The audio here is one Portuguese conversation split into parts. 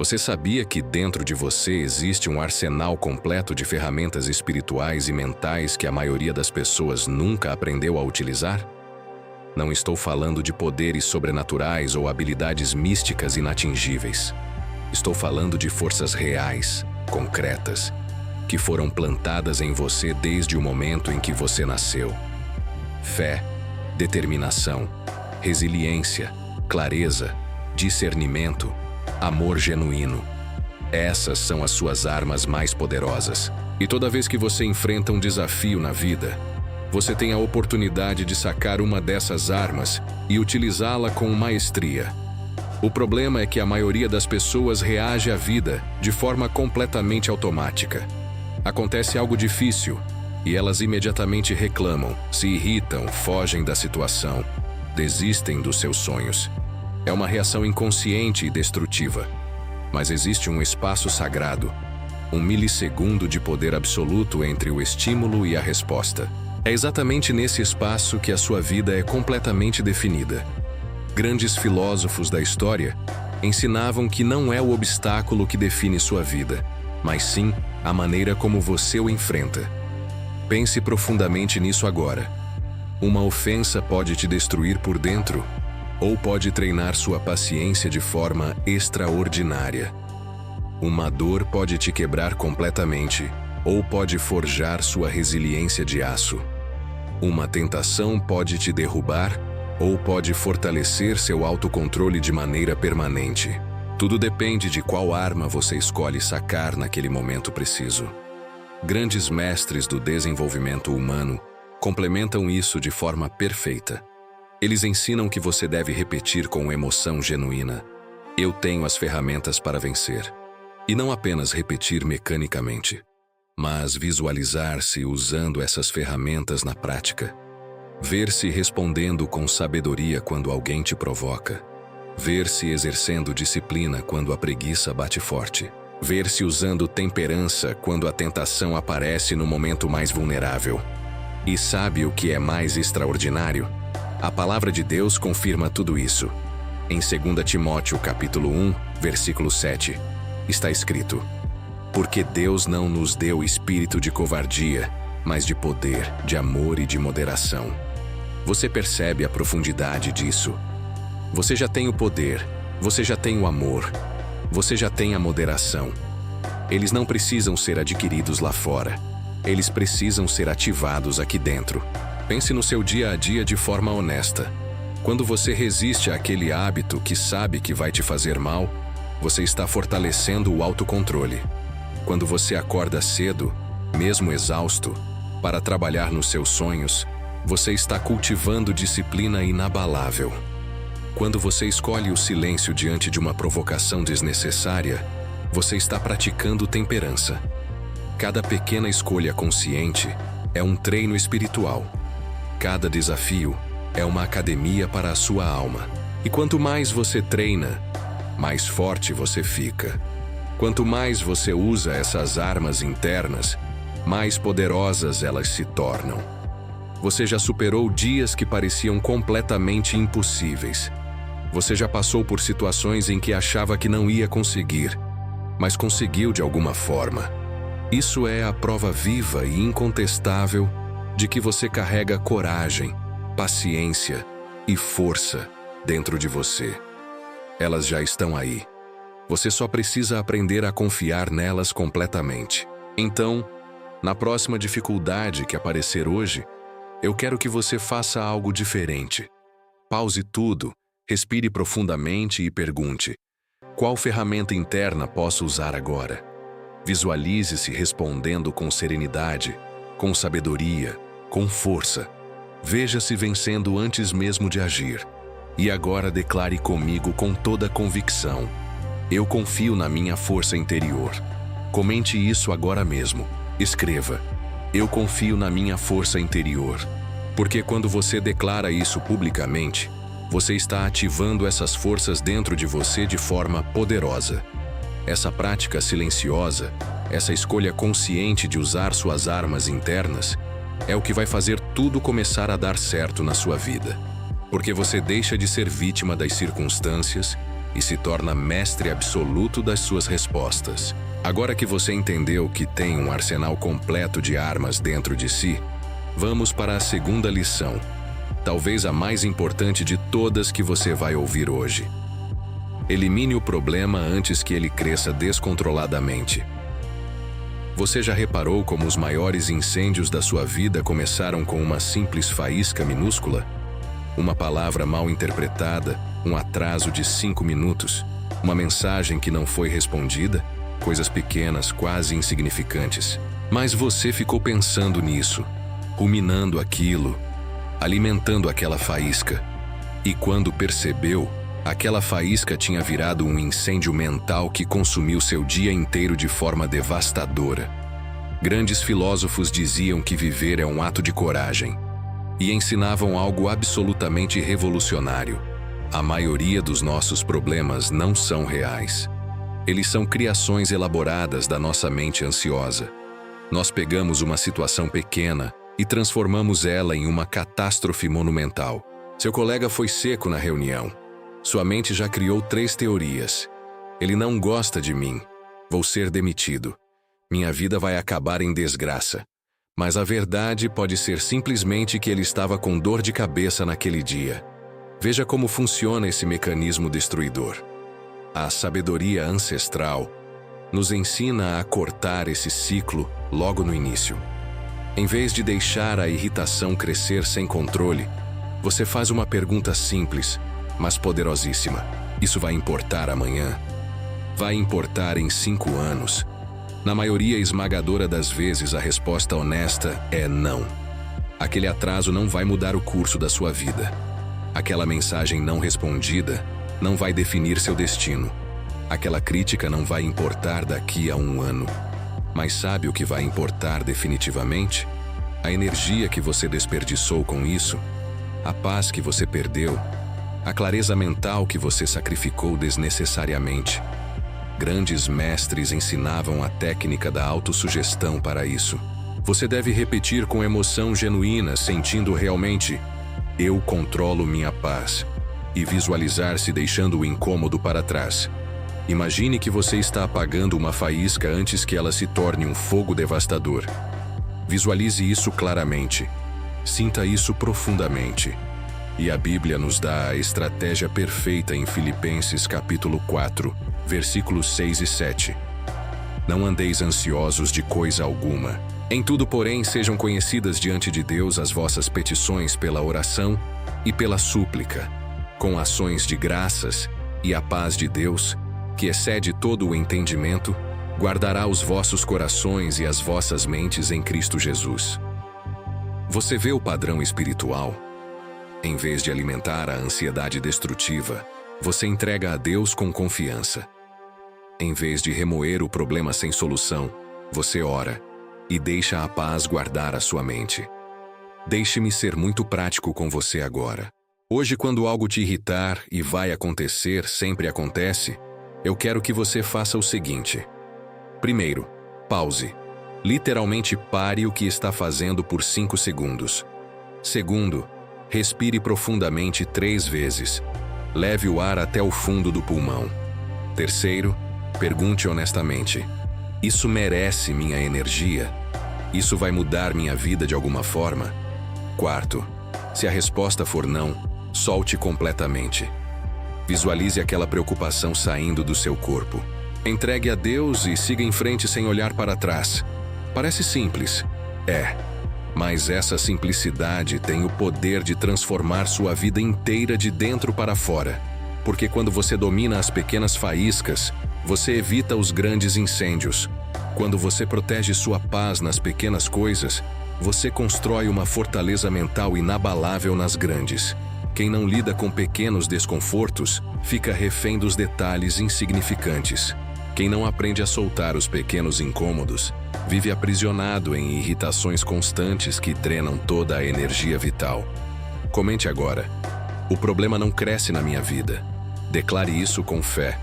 Você sabia que dentro de você existe um arsenal completo de ferramentas espirituais e mentais que a maioria das pessoas nunca aprendeu a utilizar? Não estou falando de poderes sobrenaturais ou habilidades místicas inatingíveis. Estou falando de forças reais, concretas, que foram plantadas em você desde o momento em que você nasceu. Fé, determinação, resiliência, clareza, discernimento, amor genuíno. Essas são as suas armas mais poderosas. E toda vez que você enfrenta um desafio na vida, você tem a oportunidade de sacar uma dessas armas e utilizá-la com maestria. O problema é que a maioria das pessoas reage à vida de forma completamente automática. Acontece algo difícil e elas imediatamente reclamam, se irritam, fogem da situação, desistem dos seus sonhos. É uma reação inconsciente e destrutiva. Mas existe um espaço sagrado, um milissegundo de poder absoluto entre o estímulo e a resposta. É exatamente nesse espaço que a sua vida é completamente definida. Grandes filósofos da história ensinavam que não é o obstáculo que define sua vida, mas sim a maneira como você o enfrenta. Pense profundamente nisso agora. Uma ofensa pode te destruir por dentro, ou pode treinar sua paciência de forma extraordinária. Uma dor pode te quebrar completamente, ou pode forjar sua resiliência de aço. Uma tentação pode te derrubar, ou pode fortalecer seu autocontrole de maneira permanente. Tudo depende de qual arma você escolhe sacar naquele momento preciso. Grandes mestres do desenvolvimento humano complementam isso de forma perfeita. Eles ensinam que você deve repetir com emoção genuína: eu tenho as ferramentas para vencer. E não apenas repetir mecanicamente, mas visualizar-se usando essas ferramentas na prática. Ver-se respondendo com sabedoria quando alguém te provoca. Ver-se exercendo disciplina quando a preguiça bate forte. Ver-se usando temperança quando a tentação aparece no momento mais vulnerável. E sabe o que é mais extraordinário? A palavra de Deus confirma tudo isso. Em 2 Timóteo capítulo 1, versículo 7, está escrito: porque Deus não nos deu espírito de covardia, mas de poder, de amor e de moderação. Você percebe a profundidade disso? Você já tem o poder, você já tem o amor, você já tem a moderação. Eles não precisam ser adquiridos lá fora. Eles precisam ser ativados aqui dentro. Pense no seu dia a dia de forma honesta. Quando você resiste àquele hábito que sabe que vai te fazer mal, você está fortalecendo o autocontrole. Quando você acorda cedo, mesmo exausto, para trabalhar nos seus sonhos, você está cultivando disciplina inabalável. Quando você escolhe o silêncio diante de uma provocação desnecessária, você está praticando temperança. Cada pequena escolha consciente é um treino espiritual. Cada desafio é uma academia para a sua alma. E quanto mais você treina, mais forte você fica. Quanto mais você usa essas armas internas, mais poderosas elas se tornam. Você já superou dias que pareciam completamente impossíveis. Você já passou por situações em que achava que não ia conseguir, mas conseguiu de alguma forma. Isso é a prova viva e incontestável de que você carrega coragem, paciência e força dentro de você. Elas já estão aí. Você só precisa aprender a confiar nelas completamente. Então, na próxima dificuldade que aparecer hoje, eu quero que você faça algo diferente. Pause tudo, respire profundamente e pergunte: qual ferramenta interna posso usar agora? Visualize-se respondendo com serenidade, com sabedoria, com força. Veja-se vencendo antes mesmo de agir. E agora declare comigo com toda convicção: eu confio na minha força interior. Comente isso agora mesmo. Escreva: eu confio na minha força interior. Porque quando você declara isso publicamente, você está ativando essas forças dentro de você de forma poderosa. Essa prática silenciosa, essa escolha consciente de usar suas armas internas, é o que vai fazer tudo começar a dar certo na sua vida. Porque você deixa de ser vítima das circunstâncias e se torna mestre absoluto das suas respostas. Agora que você entendeu que tem um arsenal completo de armas dentro de si, vamos para a segunda lição, talvez a mais importante de todas que você vai ouvir hoje. Elimine o problema antes que ele cresça descontroladamente. Você já reparou como os maiores incêndios da sua vida começaram com uma simples faísca minúscula? Uma palavra mal interpretada, um atraso de 5 minutos, uma mensagem que não foi respondida? Coisas pequenas, quase insignificantes. Mas você ficou pensando nisso, ruminando aquilo, alimentando aquela faísca. E quando percebeu, aquela faísca tinha virado um incêndio mental que consumiu seu dia inteiro de forma devastadora. Grandes filósofos diziam que viver é um ato de coragem e ensinavam algo absolutamente revolucionário. A maioria dos nossos problemas não são reais. Eles são criações elaboradas da nossa mente ansiosa. Nós pegamos uma situação pequena e transformamos ela em uma catástrofe monumental. Seu colega foi seco na reunião. Sua mente já criou 3 teorias. Ele não gosta de mim. Vou ser demitido. Minha vida vai acabar em desgraça. Mas a verdade pode ser simplesmente que ele estava com dor de cabeça naquele dia. Veja como funciona esse mecanismo destruidor. A sabedoria ancestral nos ensina a cortar esse ciclo logo no início. Em vez de deixar a irritação crescer sem controle, você faz uma pergunta simples, mas poderosíssima. Isso vai importar amanhã? Vai importar em 5 anos? Na maioria esmagadora das vezes, a resposta honesta é não. Aquele atraso não vai mudar o curso da sua vida. Aquela mensagem não respondida não vai definir seu destino. Aquela crítica não vai importar daqui a 1 ano. Mas sabe o que vai importar definitivamente? A energia que você desperdiçou com isso, a paz que você perdeu, a clareza mental que você sacrificou desnecessariamente. Grandes mestres ensinavam a técnica da autossugestão para isso. Você deve repetir com emoção genuína, sentindo realmente: eu controlo minha paz. E visualizar-se deixando o incômodo para trás. Imagine que você está apagando uma faísca antes que ela se torne um fogo devastador. Visualize isso claramente. Sinta isso profundamente. E a Bíblia nos dá a estratégia perfeita em Filipenses capítulo 4, versículos 6 e 7. Não andeis ansiosos de coisa alguma. Em tudo, porém, sejam conhecidas diante de Deus as vossas petições pela oração e pela súplica, com ações de graças, e a paz de Deus, que excede todo o entendimento, guardará os vossos corações e as vossas mentes em Cristo Jesus. Você vê o padrão espiritual? Em vez de alimentar a ansiedade destrutiva, você entrega a Deus com confiança. Em vez de remoer o problema sem solução, você ora e deixa a paz guardar a sua mente. Deixe-me ser muito prático com você agora. Hoje, quando algo te irritar, e vai acontecer, sempre acontece, eu quero que você faça o seguinte. Primeiro, pause. Literalmente pare o que está fazendo por 5 segundos. Segundo, respire profundamente 3 vezes. Leve o ar até o fundo do pulmão. Terceiro, pergunte honestamente: isso merece minha energia? Isso vai mudar minha vida de alguma forma? Quarto, se a resposta for não, solte completamente. Visualize aquela preocupação saindo do seu corpo. Entregue a Deus e siga em frente sem olhar para trás. Parece simples. Mas essa simplicidade tem o poder de transformar sua vida inteira de dentro para fora. Porque quando você domina as pequenas faíscas, você evita os grandes incêndios. Quando você protege sua paz nas pequenas coisas, você constrói uma fortaleza mental inabalável nas grandes. Quem não lida com pequenos desconfortos, fica refém dos detalhes insignificantes. Quem não aprende a soltar os pequenos incômodos, vive aprisionado em irritações constantes que drenam toda a energia vital. Comente agora: o problema não cresce na minha vida. Declare isso com fé,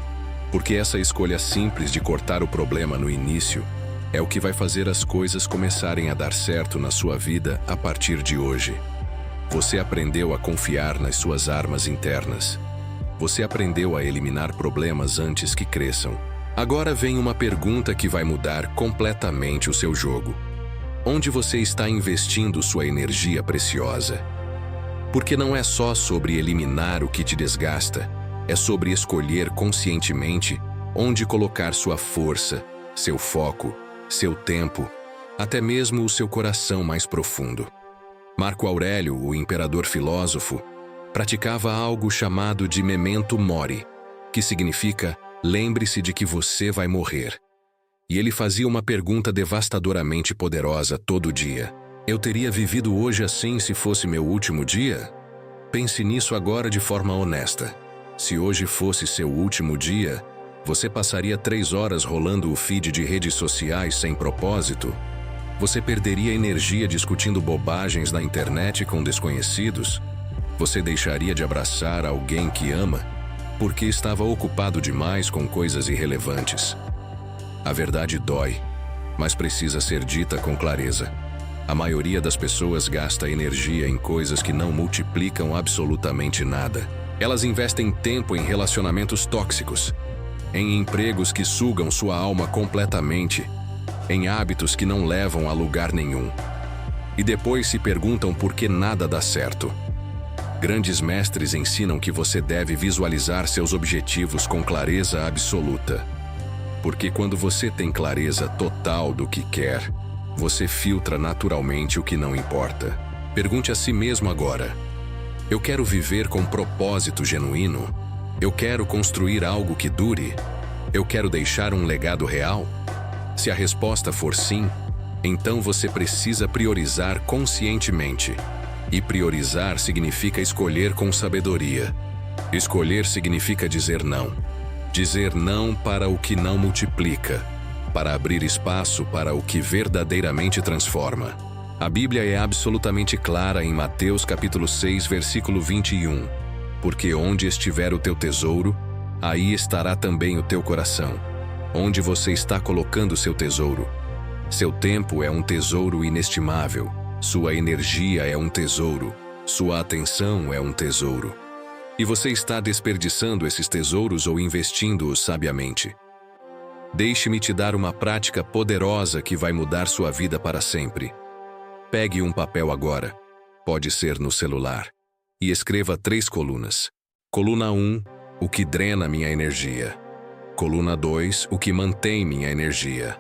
porque essa escolha simples de cortar o problema no início é o que vai fazer as coisas começarem a dar certo na sua vida a partir de hoje. Você aprendeu a confiar nas suas armas internas. Você aprendeu a eliminar problemas antes que cresçam. Agora vem uma pergunta que vai mudar completamente o seu jogo. Onde você está investindo sua energia preciosa? Porque não é só sobre eliminar o que te desgasta, é sobre escolher conscientemente onde colocar sua força, seu foco, seu tempo, até mesmo o seu coração mais profundo. Marco Aurélio, o imperador filósofo, praticava algo chamado de memento mori, que significa lembre-se de que você vai morrer. E ele fazia uma pergunta devastadoramente poderosa todo dia. Eu teria vivido hoje assim se fosse meu último dia? Pense nisso agora de forma honesta. Se hoje fosse seu último dia, você passaria 3 horas rolando o feed de redes sociais sem propósito? Você perderia energia discutindo bobagens na internet com desconhecidos? Você deixaria de abraçar alguém que ama porque estava ocupado demais com coisas irrelevantes? A verdade dói, mas precisa ser dita com clareza. A maioria das pessoas gasta energia em coisas que não multiplicam absolutamente nada. Elas investem tempo em relacionamentos tóxicos, em empregos que sugam sua alma completamente, em hábitos que não levam a lugar nenhum. E depois se perguntam por que nada dá certo. Grandes mestres ensinam que você deve visualizar seus objetivos com clareza absoluta. Porque quando você tem clareza total do que quer, você filtra naturalmente o que não importa. Pergunte a si mesmo agora: eu quero viver com propósito genuíno? Eu quero construir algo que dure? Eu quero deixar um legado real? Se a resposta for sim, então você precisa priorizar conscientemente. E priorizar significa escolher com sabedoria. Escolher significa dizer não. Dizer não para o que não multiplica, para abrir espaço para o que verdadeiramente transforma. A Bíblia é absolutamente clara em Mateus capítulo 6, versículo 21. Porque onde estiver o teu tesouro, aí estará também o teu coração. Onde você está colocando seu tesouro? Seu tempo é um tesouro inestimável. Sua energia é um tesouro. Sua atenção é um tesouro. E você está desperdiçando esses tesouros ou investindo-os sabiamente? Deixe-me te dar uma prática poderosa que vai mudar sua vida para sempre. Pegue um papel agora, pode ser no celular, e escreva 3 colunas. Coluna 1, o que drena minha energia. Coluna 2, o que mantém minha energia.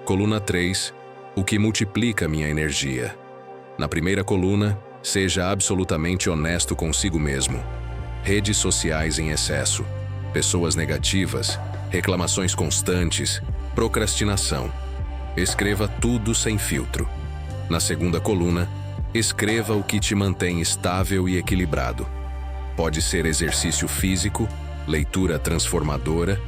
Coluna 3, o que multiplica minha energia. Na primeira coluna, seja absolutamente honesto consigo mesmo. Redes sociais em excesso, pessoas negativas, reclamações constantes, procrastinação. Escreva tudo sem filtro. Na segunda coluna, escreva o que te mantém estável e equilibrado. Pode ser exercício físico, leitura transformadora,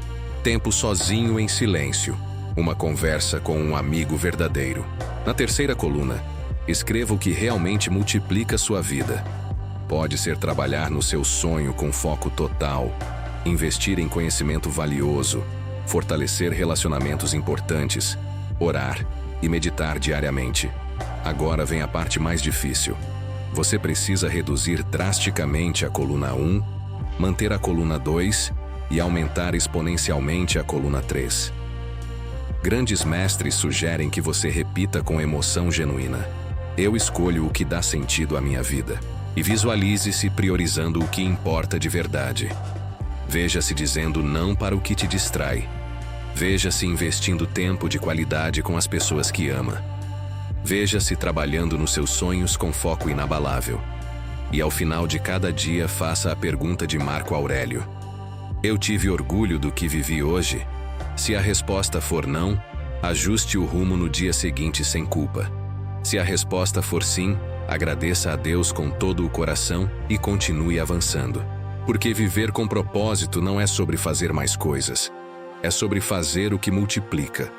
tempo sozinho em silêncio, uma conversa com um amigo verdadeiro. Na terceira coluna, escreva o que realmente multiplica sua vida. Pode ser trabalhar no seu sonho com foco total, investir em conhecimento valioso, fortalecer relacionamentos importantes, orar e meditar diariamente. Agora vem a parte mais difícil. Você precisa reduzir drasticamente a coluna 1, manter a coluna 2 e aumentar exponencialmente a coluna 3. Grandes mestres sugerem que você repita com emoção genuína: eu escolho o que dá sentido à minha vida. E visualize-se priorizando o que importa de verdade. Veja-se dizendo não para o que te distrai. Veja-se investindo tempo de qualidade com as pessoas que ama. Veja-se trabalhando nos seus sonhos com foco inabalável. E ao final de cada dia faça a pergunta de Marco Aurélio: eu tive orgulho do que vivi hoje? Se a resposta for não, ajuste o rumo no dia seguinte sem culpa. Se a resposta for sim, agradeça a Deus com todo o coração e continue avançando. Porque viver com propósito não é sobre fazer mais coisas. É sobre fazer o que multiplica.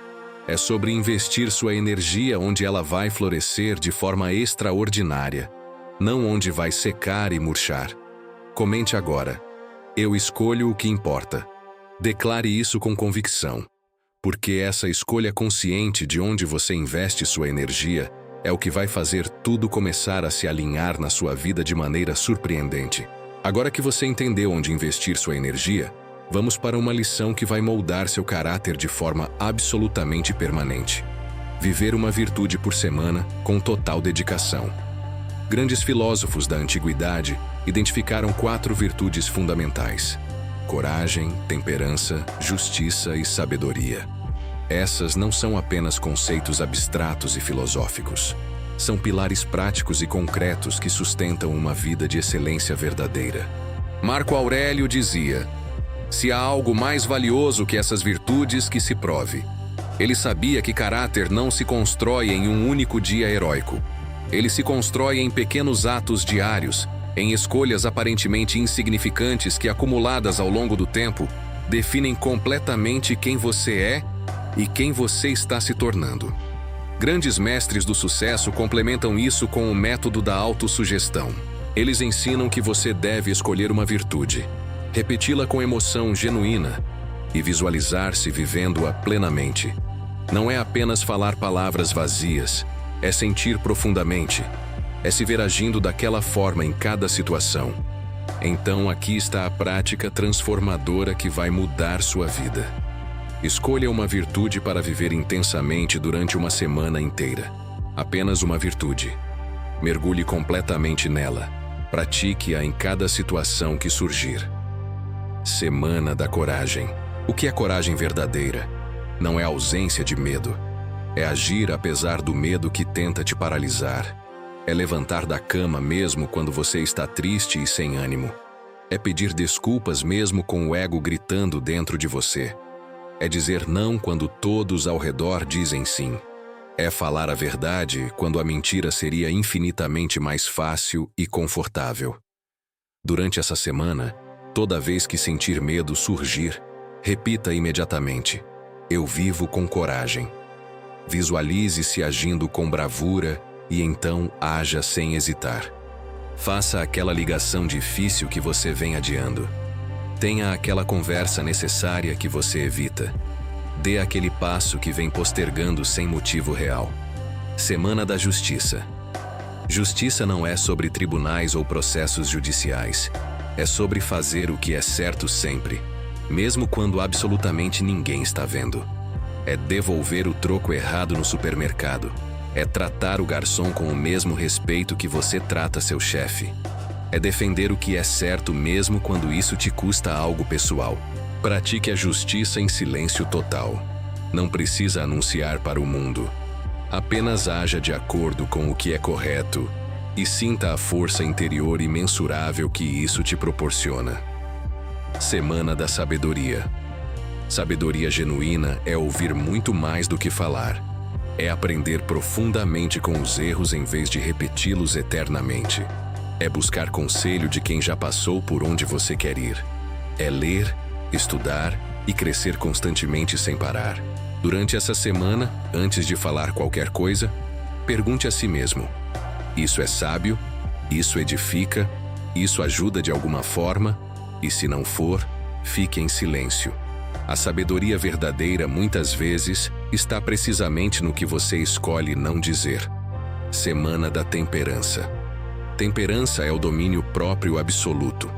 É sobre investir sua energia onde ela vai florescer de forma extraordinária, não onde vai secar e murchar. Comente agora: eu escolho o que importa. Declare isso com convicção. Porque essa escolha consciente de onde você investe sua energia é o que vai fazer tudo começar a se alinhar na sua vida de maneira surpreendente. Agora que você entendeu onde investir sua energia, vamos para uma lição que vai moldar seu caráter de forma absolutamente permanente. Viver uma virtude por semana com total dedicação. Grandes filósofos da antiguidade identificaram 4 virtudes fundamentais: coragem, temperança, justiça e sabedoria. Essas não são apenas conceitos abstratos e filosóficos. São pilares práticos e concretos que sustentam uma vida de excelência verdadeira. Marco Aurélio dizia: se há algo mais valioso que essas virtudes, que se prove. Ele sabia que caráter não se constrói em um único dia heróico. Ele se constrói em pequenos atos diários, em escolhas aparentemente insignificantes que, acumuladas ao longo do tempo, definem completamente quem você é e quem você está se tornando. Grandes mestres do sucesso complementam isso com o método da autossugestão. Eles ensinam que você deve escolher uma virtude, repeti-la com emoção genuína e visualizar-se vivendo-a plenamente. Não é apenas falar palavras vazias, é sentir profundamente, é se ver agindo daquela forma em cada situação. Então aqui está a prática transformadora que vai mudar sua vida. Escolha uma virtude para viver intensamente durante uma semana inteira. Apenas uma virtude. Mergulhe completamente nela. Pratique-a em cada situação que surgir. Semana da Coragem. O que é coragem verdadeira? Não é ausência de medo. É agir apesar do medo que tenta te paralisar. É levantar da cama mesmo quando você está triste e sem ânimo. É pedir desculpas mesmo com o ego gritando dentro de você. É dizer não quando todos ao redor dizem sim. É falar a verdade quando a mentira seria infinitamente mais fácil e confortável. Durante essa semana, toda vez que sentir medo surgir, repita imediatamente: eu vivo com coragem. Visualize-se agindo com bravura e então haja sem hesitar. Faça aquela ligação difícil que você vem adiando. Tenha aquela conversa necessária que você evita. Dê aquele passo que vem postergando sem motivo real. Semana da Justiça. Justiça não é sobre tribunais ou processos judiciais. É sobre fazer o que é certo sempre, mesmo quando absolutamente ninguém está vendo. É devolver o troco errado no supermercado. É tratar o garçom com o mesmo respeito que você trata seu chefe. É defender o que é certo mesmo quando isso te custa algo pessoal. Pratique a justiça em silêncio total. Não precisa anunciar para o mundo. Apenas haja de acordo com o que é correto e sinta a força interior imensurável que isso te proporciona. Semana da Sabedoria. Sabedoria genuína é ouvir muito mais do que falar. É aprender profundamente com os erros em vez de repeti-los eternamente. É buscar conselho de quem já passou por onde você quer ir. É ler, estudar e crescer constantemente sem parar. Durante essa semana, antes de falar qualquer coisa, pergunte a si mesmo: isso é sábio? Isso edifica? Isso ajuda de alguma forma? E se não for, fique em silêncio. A sabedoria verdadeira, muitas vezes, está precisamente no que você escolhe não dizer. Semana da Temperança. Temperança é o domínio próprio absoluto.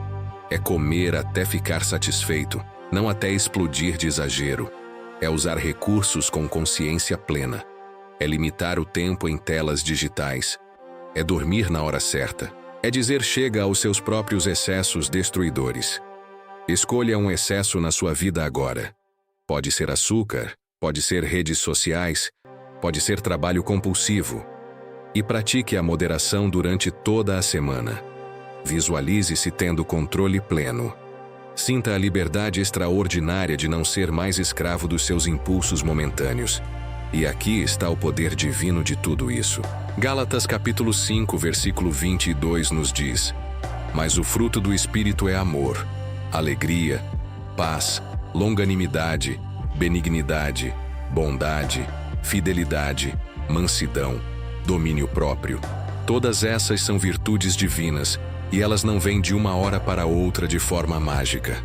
É comer até ficar satisfeito, não até explodir de exagero. É usar recursos com consciência plena. É limitar o tempo em telas digitais. É dormir na hora certa. É dizer chega aos seus próprios excessos destruidores. Escolha um excesso na sua vida agora. Pode ser açúcar, pode ser redes sociais, pode ser trabalho compulsivo. E pratique a moderação durante toda a semana. Visualize-se tendo controle pleno. Sinta a liberdade extraordinária de não ser mais escravo dos seus impulsos momentâneos. E aqui está o poder divino de tudo isso. Gálatas capítulo 5, versículo 22 nos diz: mas o fruto do Espírito é amor, alegria, paz, longanimidade, benignidade, bondade, fidelidade, mansidão, domínio próprio. Todas essas são virtudes divinas e elas não vêm de uma hora para outra de forma mágica.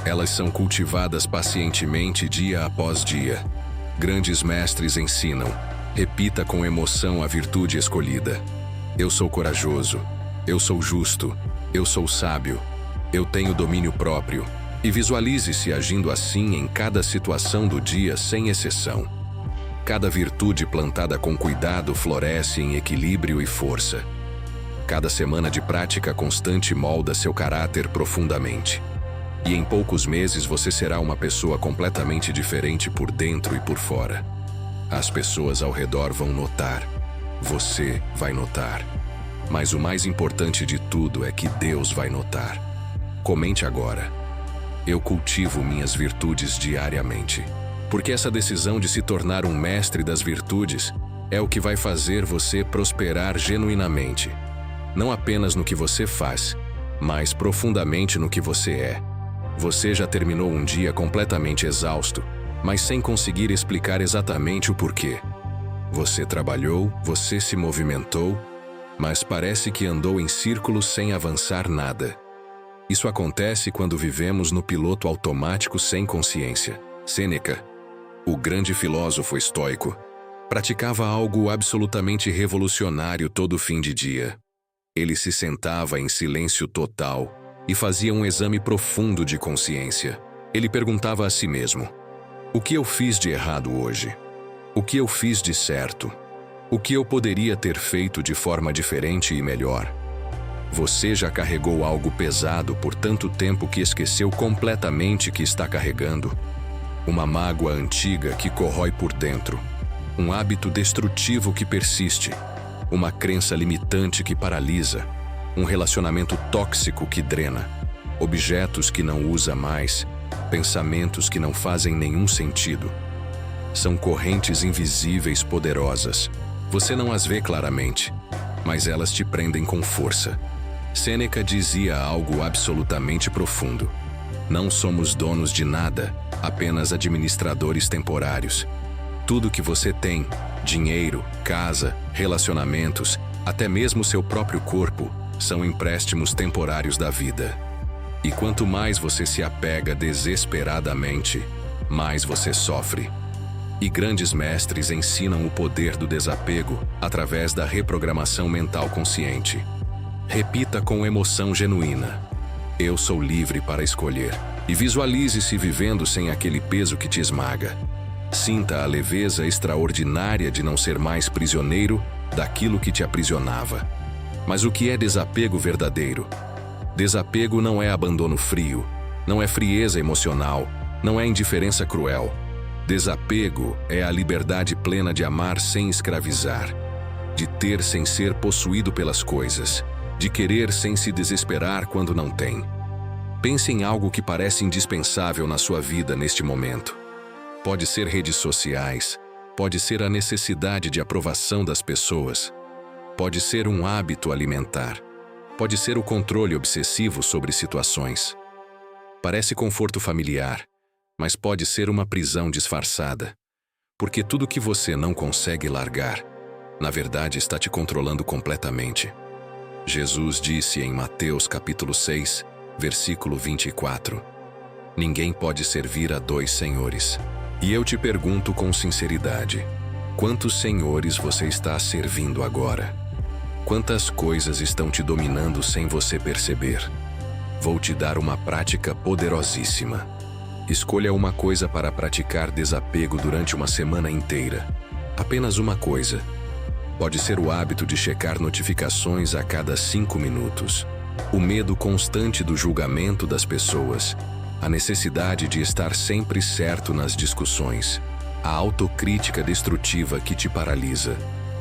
Elas são cultivadas pacientemente dia após dia. Grandes mestres ensinam: repita com emoção a virtude escolhida. Eu sou corajoso, eu sou justo, eu sou sábio, Eu tenho domínio próprio. E visualize-se agindo assim em cada situação do dia sem exceção. Cada virtude plantada com cuidado floresce em equilíbrio e força. Cada semana de prática constante molda seu caráter profundamente. E em poucos meses você será uma pessoa completamente diferente por dentro e por fora. As pessoas ao redor vão notar. Você vai notar. Mas o mais importante de tudo é que Deus vai notar. Comente agora. Eu cultivo minhas virtudes diariamente. Porque essa decisão de se tornar um mestre das virtudes é o que vai fazer você prosperar genuinamente. Não apenas no que você faz, mas profundamente no que você é. Você já terminou um dia completamente exausto, mas sem conseguir explicar exatamente o porquê. Você trabalhou, você se movimentou, mas parece que andou em círculos sem avançar nada. Isso acontece quando vivemos no piloto automático sem consciência. Sêneca, o grande filósofo estoico, praticava algo absolutamente revolucionário todo fim de dia. Ele se sentava em silêncio total e fazia um exame profundo de consciência. Ele perguntava a si mesmo: o que eu fiz de errado hoje? O que eu fiz de certo? O que eu poderia ter feito de forma diferente e melhor? Você já carregou algo pesado por tanto tempo que esqueceu completamente que está carregando? Uma mágoa antiga que corrói por dentro. Um hábito destrutivo que persiste. Uma crença limitante que paralisa. Um relacionamento tóxico que drena. Objetos que não usa mais. Pensamentos que não fazem nenhum sentido. São correntes invisíveis poderosas. Você não as vê claramente, mas elas te prendem com força. Sêneca dizia algo absolutamente profundo. Não somos donos de nada, apenas administradores temporários. Tudo que você tem, dinheiro, casa, relacionamentos, até mesmo seu próprio corpo, são empréstimos temporários da vida. E quanto mais você se apega desesperadamente, mais você sofre. E grandes mestres ensinam o poder do desapego através da reprogramação mental consciente. Repita com emoção genuína: eu sou livre para escolher. E visualize-se vivendo sem aquele peso que te esmaga. Sinta a leveza extraordinária de não ser mais prisioneiro daquilo que te aprisionava. Mas o que é desapego verdadeiro? Desapego não é abandono frio, não é frieza emocional, não é indiferença cruel. Desapego é a liberdade plena de amar sem escravizar, de ter sem ser possuído pelas coisas, de querer sem se desesperar quando não tem. Pense em algo que parece indispensável na sua vida neste momento. Pode ser redes sociais, pode ser a necessidade de aprovação das pessoas, pode ser um hábito alimentar, pode ser o controle obsessivo sobre situações. Parece conforto familiar, mas pode ser uma prisão disfarçada, porque tudo que você não consegue largar, na verdade está te controlando completamente. Jesus disse em Mateus capítulo 6, versículo 24: ninguém pode servir a dois senhores. E eu te pergunto com sinceridade: quantos senhores você está servindo agora? Quantas coisas estão te dominando sem você perceber? Vou te dar uma prática poderosíssima. Escolha uma coisa para praticar desapego durante uma semana inteira. Apenas uma coisa. Pode ser o hábito de checar notificações a cada 5 minutos. O medo constante do julgamento das pessoas. A necessidade de estar sempre certo nas discussões. A autocrítica destrutiva que te paralisa.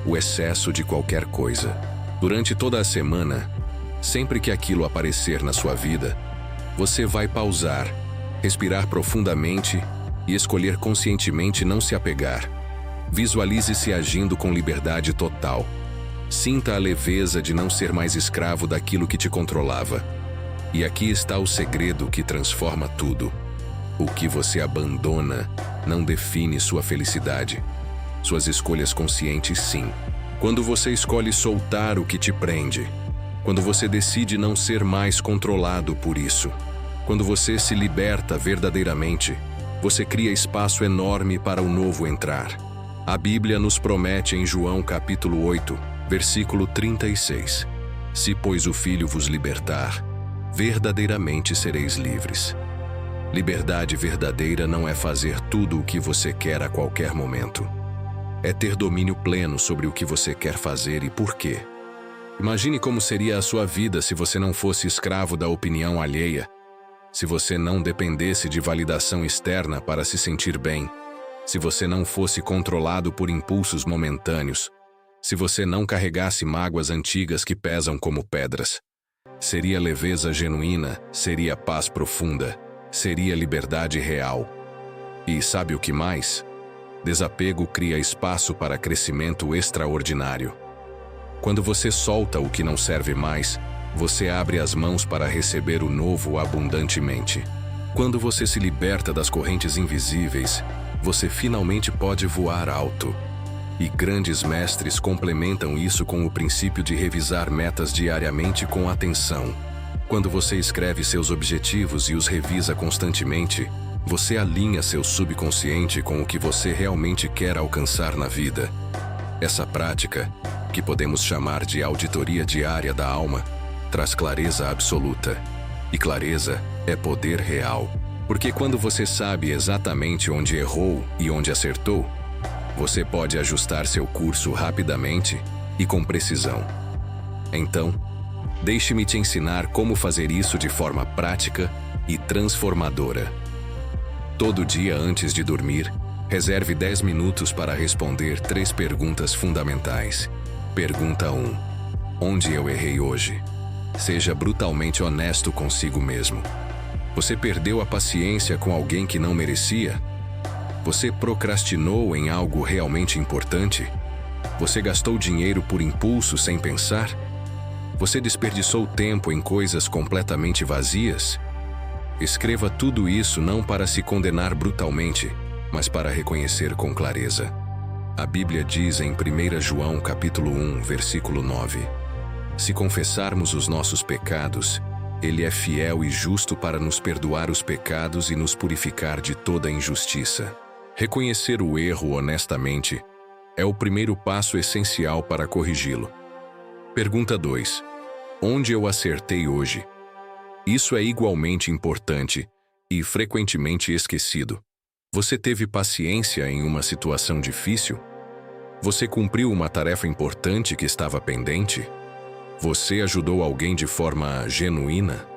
O excesso de qualquer coisa. Durante toda a semana, sempre que aquilo aparecer na sua vida, você vai pausar, respirar profundamente e escolher conscientemente não se apegar. Visualize-se agindo com liberdade total. Sinta a leveza de não ser mais escravo daquilo que te controlava. E aqui está o segredo que transforma tudo. O que você abandona não define sua felicidade. Suas escolhas conscientes, sim. Quando você escolhe soltar o que te prende. Quando você decide não ser mais controlado por isso. Quando você se liberta verdadeiramente, você cria espaço enorme para o novo entrar. A Bíblia nos promete em João capítulo 8, versículo 36. Se, pois, o Filho vos libertar, verdadeiramente sereis livres. Liberdade verdadeira não é fazer tudo o que você quer a qualquer momento. É ter domínio pleno sobre o que você quer fazer e por quê. Imagine como seria a sua vida se você não fosse escravo da opinião alheia, se você não dependesse de validação externa para se sentir bem, se você não fosse controlado por impulsos momentâneos, se você não carregasse mágoas antigas que pesam como pedras. Seria leveza genuína, seria paz profunda, seria liberdade real. E sabe o que mais? Desapego cria espaço para crescimento extraordinário. Quando você solta o que não serve mais, você abre as mãos para receber o novo abundantemente. Quando você se liberta das correntes invisíveis, você finalmente pode voar alto. E grandes mestres complementam isso com o princípio de revisar metas diariamente com atenção. Quando você escreve seus objetivos e os revisa constantemente, você alinha seu subconsciente com o que você realmente quer alcançar na vida. Essa prática, que podemos chamar de auditoria diária da alma, traz clareza absoluta. E clareza é poder real. Porque quando você sabe exatamente onde errou e onde acertou, você pode ajustar seu curso rapidamente e com precisão. Então, deixe-me te ensinar como fazer isso de forma prática e transformadora. Todo dia antes de dormir, reserve 10 minutos para responder 3 perguntas fundamentais. Pergunta 1. Onde eu errei hoje? Seja brutalmente honesto consigo mesmo. Você perdeu a paciência com alguém que não merecia? Você procrastinou em algo realmente importante? Você gastou dinheiro por impulso sem pensar? Você desperdiçou tempo em coisas completamente vazias? Escreva tudo isso não para se condenar brutalmente, mas para reconhecer com clareza. A Bíblia diz em 1 João capítulo 1, versículo 9: se confessarmos os nossos pecados, Ele é fiel e justo para nos perdoar os pecados e nos purificar de toda injustiça. Reconhecer o erro honestamente é o primeiro passo essencial para corrigi-lo. Pergunta 2. Onde eu acertei hoje? Isso é igualmente importante e frequentemente esquecido. Você teve paciência em uma situação difícil? Você cumpriu uma tarefa importante que estava pendente? Você ajudou alguém de forma genuína?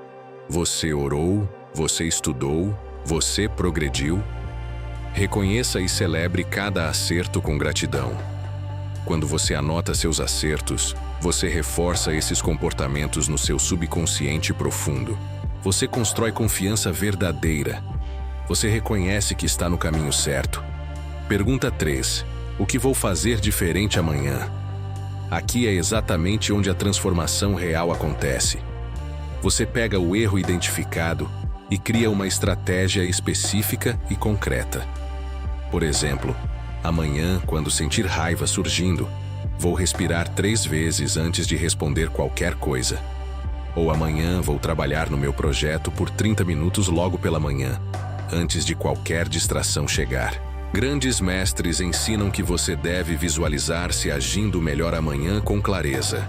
Você orou? Você estudou? Você progrediu? Reconheça e celebre cada acerto com gratidão. Quando você anota seus acertos, você reforça esses comportamentos no seu subconsciente profundo. Você constrói confiança verdadeira. Você reconhece que está no caminho certo. Pergunta 3. O que vou fazer diferente amanhã? Aqui é exatamente onde a transformação real acontece. Você pega o erro identificado e cria uma estratégia específica e concreta. Por exemplo, amanhã, quando sentir raiva surgindo, vou respirar 3 vezes antes de responder qualquer coisa. Ou amanhã vou trabalhar no meu projeto por 30 minutos logo pela manhã, antes de qualquer distração chegar. Grandes mestres ensinam que você deve visualizar-se agindo melhor amanhã com clareza.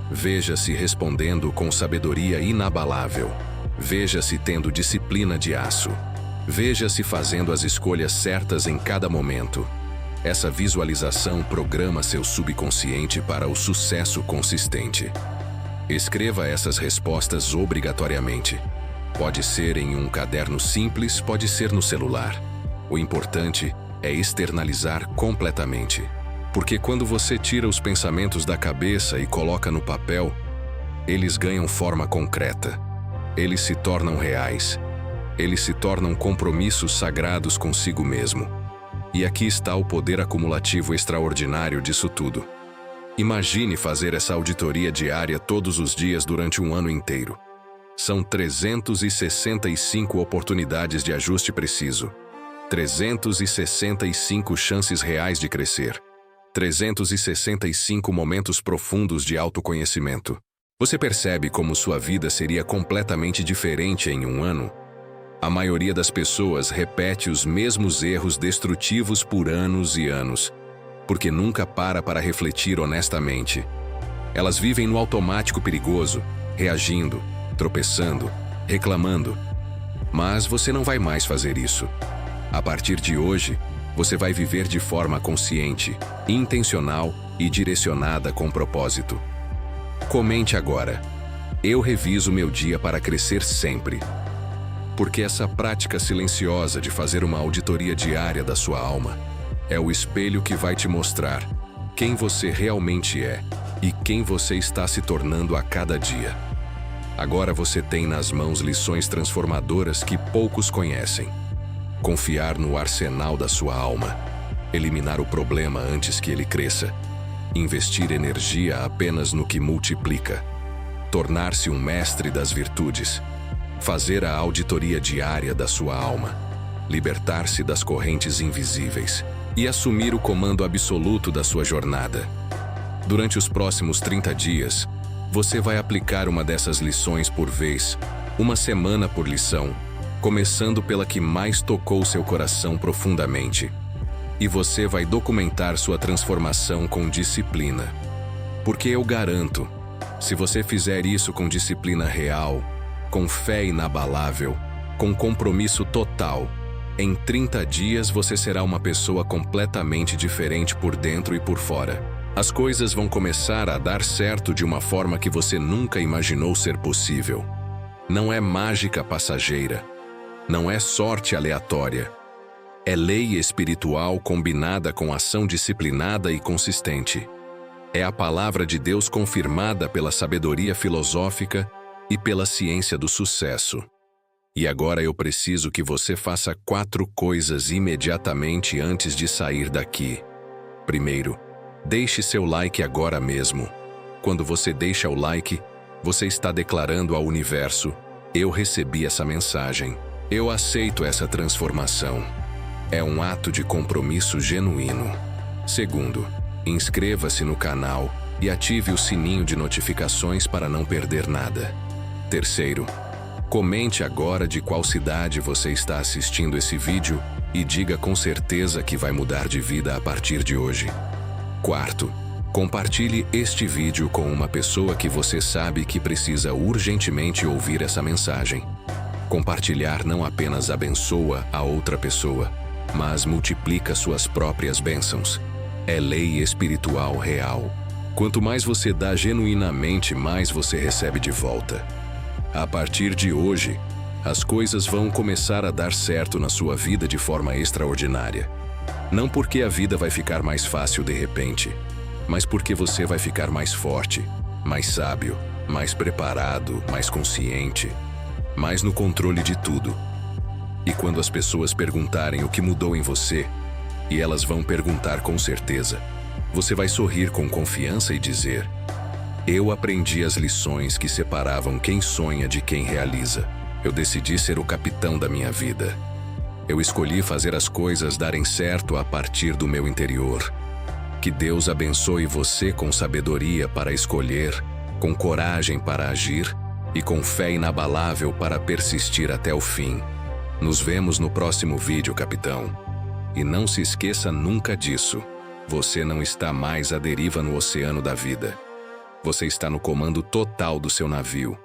Veja-se respondendo com sabedoria inabalável. Veja-se tendo disciplina de aço. Veja-se fazendo as escolhas certas em cada momento. Essa visualização programa seu subconsciente para o sucesso consistente. Escreva essas respostas obrigatoriamente. Pode ser em um caderno simples, pode ser no celular. O importante é externalizar completamente. Porque quando você tira os pensamentos da cabeça e coloca no papel, eles ganham forma concreta. Eles se tornam reais. Eles se tornam compromissos sagrados consigo mesmo. E aqui está o poder acumulativo extraordinário disso tudo. Imagine fazer essa auditoria diária todos os dias durante um ano inteiro. São 365 oportunidades de ajuste preciso. 365 chances reais de crescer. 365 momentos profundos de autoconhecimento. Você percebe como sua vida seria completamente diferente em um ano? A maioria das pessoas repete os mesmos erros destrutivos por anos e anos, porque nunca para refletir honestamente. Elas vivem no automático perigoso, reagindo, tropeçando, reclamando. Mas você não vai mais fazer isso. A partir de hoje, você vai viver de forma consciente, intencional e direcionada com propósito. Comente agora: eu reviso meu dia para crescer sempre. Porque essa prática silenciosa de fazer uma auditoria diária da sua alma é o espelho que vai te mostrar quem você realmente é e quem você está se tornando a cada dia. Agora você tem nas mãos lições transformadoras que poucos conhecem. Confiar no arsenal da sua alma, eliminar o problema antes que ele cresça, investir energia apenas no que multiplica, tornar-se um mestre das virtudes, fazer a auditoria diária da sua alma, libertar-se das correntes invisíveis e assumir o comando absoluto da sua jornada. Durante os próximos 30 dias, você vai aplicar uma dessas lições por vez, uma semana por lição, começando pela que mais tocou seu coração profundamente. E você vai documentar sua transformação com disciplina. Porque eu garanto, se você fizer isso com disciplina real, com fé inabalável, com compromisso total, em 30 dias você será uma pessoa completamente diferente por dentro e por fora. As coisas vão começar a dar certo de uma forma que você nunca imaginou ser possível. Não é mágica passageira. Não é sorte aleatória. É lei espiritual combinada com ação disciplinada e consistente. É a palavra de Deus confirmada pela sabedoria filosófica e pela ciência do sucesso. E agora eu preciso que você faça 4 coisas imediatamente antes de sair daqui. Primeiro, deixe seu like agora mesmo. Quando você deixa o like, você está declarando ao universo: eu recebi essa mensagem. Eu aceito essa transformação. É um ato de compromisso genuíno. Segundo, inscreva-se no canal e ative o sininho de notificações para não perder nada. Terceiro, comente agora de qual cidade você está assistindo esse vídeo e diga com certeza que vai mudar de vida a partir de hoje. Quarto, compartilhe este vídeo com uma pessoa que você sabe que precisa urgentemente ouvir essa mensagem. Compartilhar não apenas abençoa a outra pessoa, mas multiplica suas próprias bênçãos. É lei espiritual real. Quanto mais você dá genuinamente, mais você recebe de volta. A partir de hoje, as coisas vão começar a dar certo na sua vida de forma extraordinária. Não porque a vida vai ficar mais fácil de repente, mas porque você vai ficar mais forte, mais sábio, mais preparado, mais consciente, mais no controle de tudo. E quando as pessoas perguntarem o que mudou em você, e elas vão perguntar com certeza, você vai sorrir com confiança e dizer: eu aprendi as lições que separavam quem sonha de quem realiza. Eu decidi ser o capitão da minha vida. Eu escolhi fazer as coisas darem certo a partir do meu interior. Que Deus abençoe você com sabedoria para escolher, com coragem para agir e com fé inabalável para persistir até o fim. Nos vemos no próximo vídeo, capitão. E não se esqueça nunca disso. Você não está mais à deriva no oceano da vida. Você está no comando total do seu navio.